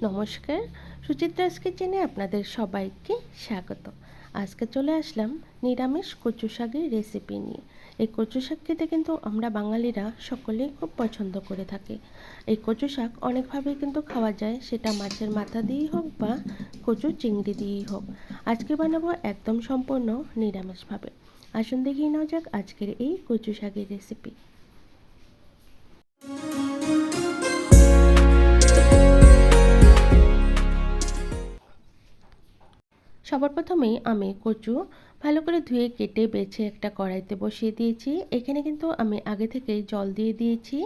নমস্কার, সুচিত্রাস কিচেনে আপনাদের সবাইকে স্বাগত। আজকে চলে আসলাম নিরামিষ কচু শাকের রেসিপি নিয়ে। এই কচু শাক খেতে কিন্তু আমরা বাঙালিরা সকলেই খুব পছন্দ করে থাকি। এই কচু শাক অনেকভাবেই কিন্তু খাওয়া যায়, সেটা মাছের মাথা দিয়েই হোক বা কচু চিংড়ি দিয়েই হোক। আজকে বানাবো একদম সম্পূর্ণ নিরামিষভাবে। আসুন দেখিয়ে নেওয়া যাক আজকের এই কচু শাকের রেসিপি। সবার প্রথমেই আমি কচু ভালো করে ধুয়ে কেটে বেছে একটা কড়াইতে বসিয়ে দিয়েছি। এখানে কিন্তু আমি আগে থেকেই জল দিয়ে দিয়েছি।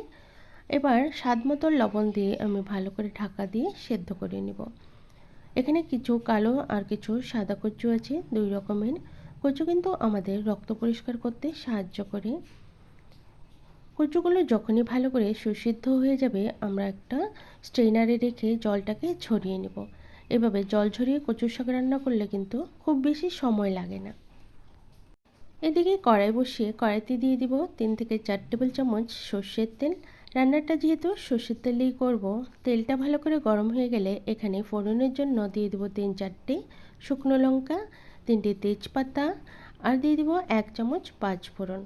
এবার স্বাদ মতো লবণ দিয়ে আমি ভালো করে ঢাকা দিয়ে সেদ্ধ করে নেব। এখানে কিছু কালো আর কিছু সাদা কচু আছে, দুই রকমের। কচু কিন্তু আমাদের রক্ত পরিষ্কার করতে সাহায্য করে। কচুগুলো যখনই ভালো করে সুসিদ্ধ হয়ে যাবে, আমরা একটা স্ট্রেনারে রেখে জলটাকে ঝরিয়ে নেব। এভাবে জল ঝরিয়ে কচুর শাক রান্না করলে কিন্তু খুব বেশি সময় লাগে না। এদিকে কড়াই বসিয়ে কড়াইতে দিয়ে দিব 3 থেকে 4 টেবিল চামচ সর্ষের তেল। রান্নাটা যেহেতু সর্ষের তেলেই করব, তেলটা ভালো করে গরম হয়ে গেলে এখানে ফোড়নের জন্য দিয়ে দেবো 3-4টে শুকনো লঙ্কা, 3টে তেজপাতা আর দিয়ে দিব 1 চামচ পাঁচফোড়ন।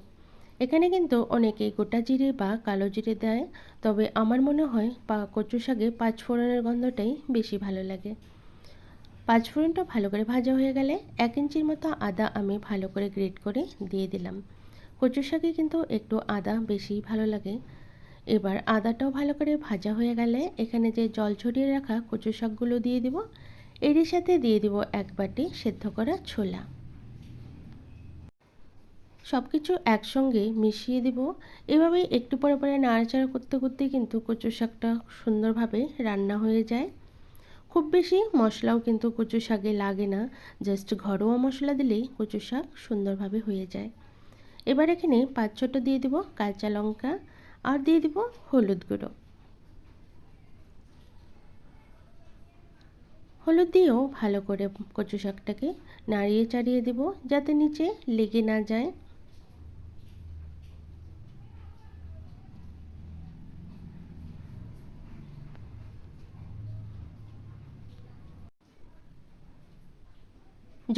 এখানে কিন্তু অনেকে গোটা জিরে বা কালো জিরে দেয়, তবে আমার মনে হয় কচু শাকে পাঁচফোড়নের গন্ধটাই বেশি ভালো লাগে। পাঁচফোড়নটা ভালো করে ভাজা হয়ে গেলে 1 ইঞ্চির মতো আদা আমি ভালো করে গ্রেট করে দিয়ে দিলাম। কচু শাকে কিন্তু একটু আদা বেশি ভালো লাগে। এবার আদাটাও ভালো করে ভাজা হয়ে গেলে এখানে যে জল ঝরিয়ে রাখা কচু শাকগুলো দিয়ে দিব। এরই সাথে দিয়ে দিব 1 বাটি সেদ্ধ করা ছোলা। সব কিছু একসঙ্গে মিশিয়ে দিব। এভাবে একটু পরে পরে নাড়াচাড়া করতে করতে কিন্তু কচু শাকটা সুন্দরভাবে রান্না হয়ে যায়। খুব বেশি মশলাও কিন্তু কচু শাকে লাগে না, জাস্ট ঘরোয়া মশলা দিলেই কচু শাক সুন্দরভাবে হয়ে যায়। এবার এখানে 5-6টা দিয়ে দিব কাঁচা লঙ্কা আর দিয়ে দিব হলুদ গুঁড়ো। হলুদ দিয়েও ভালো করে কচু শাকটাকে নাড়িয়ে চাড়িয়ে দেব, যাতে নিচে লেগে না যায়।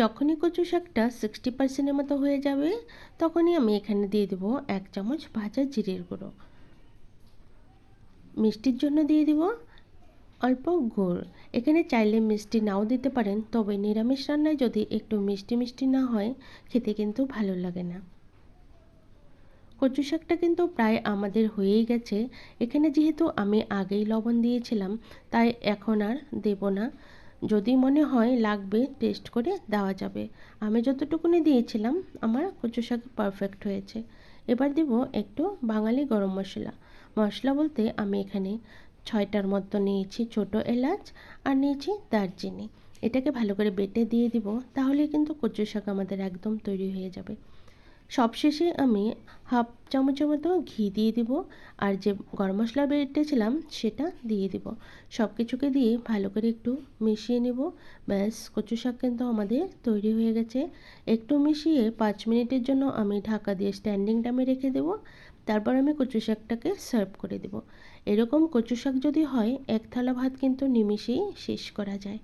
যখনই কচু শাকটা 60% মতো হয়ে যাবে, তখনই আমি এখানে দিয়ে দেবো 1 চামচ ভাজা জিরের গুঁড়ো। মিষ্টির জন্য দিয়ে দিব অল্প গুড়। এখানে চাইলে মিষ্টি নাও দিতে পারেন, তবে নিরামিষ রান্নায় যদি একটু মিষ্টি মিষ্টি না হয়, খেতে কিন্তু ভালো লাগে না। কচু শাকটা কিন্তু প্রায় আমাদের হয়েই গেছে। এখানে যেহেতু আমি আগেই লবণ দিয়েছিলাম, তাই এখন আর দেব না। যদি মনে হয় লাগবে টেস্ট করে দেওয়া যাবে। আমি যতটুকুনি দিয়েছিলাম আমার কচু শাক পারফেক্ট হয়েছে। এবার দেব একটু বাঙালি গরম মশলা। মশলা বলতে আমি এখানে 6টার মতো নিয়েছি ছোট এলাচ আর নিয়েছি দারচিনি। এটাকে ভালো করে বেটে দিয়ে দিব, তাহলে কিন্তু কচু শাক আমাদের একদম তৈরি হয়ে যাবে। সবশেষে আমি হাফ চামচের মতো ঘি দিয়ে দিব, আর যে গরম মশলা বেটেছিলাম সেটা দিয়ে দিব। সব কিছুকে দিয়ে ভালো করে একটু মিশিয়ে নেব। ব্যাস, কচু শাক কিন্তু আমাদের তৈরি হয়ে গেছে। একটু মিশিয়ে 5 মিনিটের জন্য আমি ঢাকা দিয়ে স্ট্যান্ডিং টাইমে রেখে দেব। তারপর আমি কচু শাকটাকে সার্ভ করে দেব। এরকম কচু শাক যদি হয়, 1 থালা ভাত কিন্তু নিমিষেই শেষ করা যায়।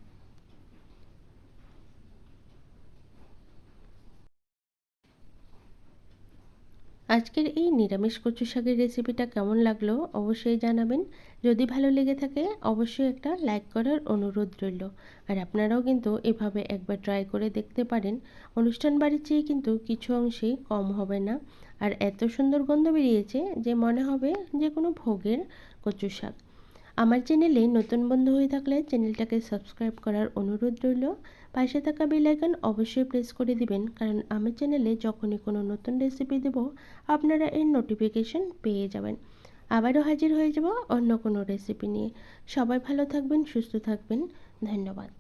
আজকের এই নিরামিষ কচু শাকের রেসিপিটা কেমন লাগলো অবশ্যই জানাবেন। যদি ভালো লেগে থাকে অবশ্যই একটা লাইক করার অনুরোধ রইল। আর আপনারাও কিন্তু এভাবে একবার ট্রাই করে দেখতে পারেন। অনুষ্ঠান বাড়ির চেয়ে কিন্তু কিছু অংশেই কম হবে না। আর এত সুন্দর গন্ধ বেরিয়েছে যে মনে হবে যে কোনো ভোগের কচু শাক। আমার চ্যানেলে নতুন বন্ধু হয়ে থাকলে চ্যানেলটাকে সাবস্ক্রাইব করার অনুরোধ রইল। পাশে থাকা বেল আইকন অবশ্যই প্রেস করে দিবেন, কারণ আমার চ্যানেলে যখনই কোনো নতুন রেসিপি দেব, আপনারা এর নোটিফিকেশন পেয়ে যাবেন। আবারও হাজির হয়ে যাব অন্য কোনো রেসিপি নিয়ে। সবাই ভালো থাকবেন, সুস্থ থাকবেন। ধন্যবাদ।